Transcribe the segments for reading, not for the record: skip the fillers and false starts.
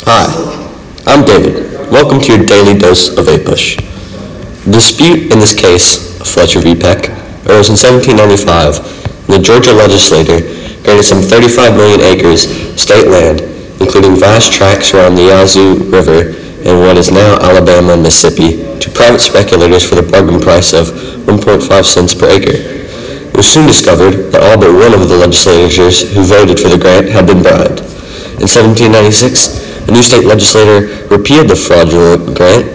Hi, I'm David. Welcome to your daily dose of APUSH. The dispute in this case, Fletcher v. Peck, arose in 1795 when the Georgia legislature granted some 35 million acres state land, including vast tracts around the Yazoo River and what is now Alabama and Mississippi, to private speculators for the bargain price of 1.5 cents per acre. It was soon discovered that all but one of the legislators who voted for the grant had been bribed. In 1796, a new state legislator repealed the fraudulent grant.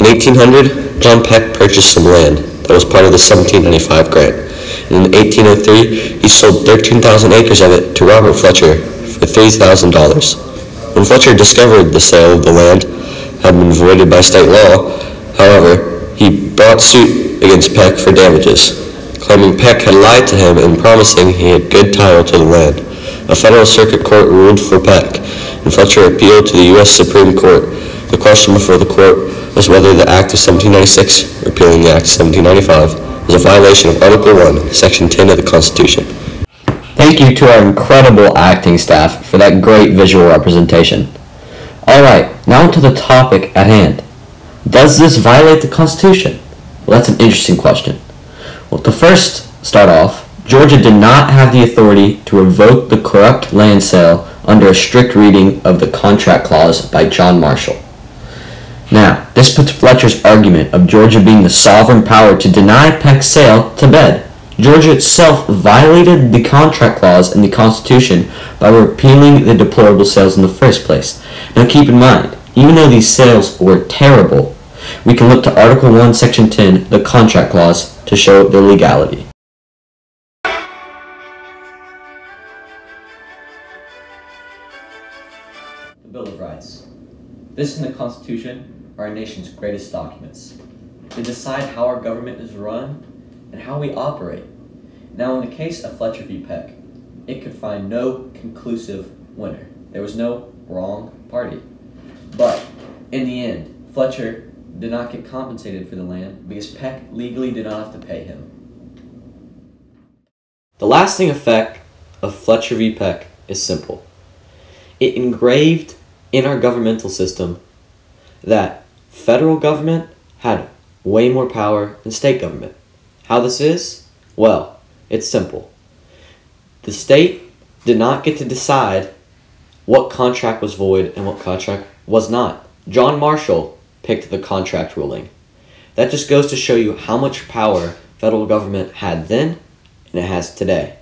In 1800, John Peck purchased some land that was part of the 1795 grant. And in 1803, he sold 13,000 acres of it to Robert Fletcher for $3,000. When Fletcher discovered the sale of the land had been voided by state law, however, he brought suit against Peck for damages, claiming Peck had lied to him and promising he had good title to the land. A federal circuit court ruled for Peck, and Fletcher appealed to the U.S. Supreme Court. The question before the court was whether the Act of 1796, repealing the Act of 1795, was a violation of Article 1, Section 10 of the Constitution. Thank you to our incredible acting staff for that great visual representation. Alright, now to the topic at hand. Does this violate the Constitution? Well, that's an interesting question. Well, to first start off, Georgia did not have the authority to revoke the corrupt land sale under a strict reading of the contract clause by John Marshall. Now, this puts Fletcher's argument of Georgia being the sovereign power to deny Peck's sale to bed. Georgia itself violated the contract clause in the Constitution by repealing the deplorable sales in the first place. Now keep in mind, even though these sales were terrible, we can look to Article 1, Section 10, the contract clause, to show their legality. The Bill of Rights. This and the Constitution are our nation's greatest documents. They decide how our government is run and how we operate. Now, in the case of Fletcher v. Peck, it could find no conclusive winner. There was no wrong party. But, in the end, Fletcher did not get compensated for the land because Peck legally did not have to pay him. The lasting effect of Fletcher v. Peck is simple. It engraved in our governmental system that federal government had way more power than state government. How this is? Well, it's simple. The state did not get to decide what contract was void and what contract was not. John Marshall picked the contract ruling. That just goes to show you how much power federal government had then and it has today.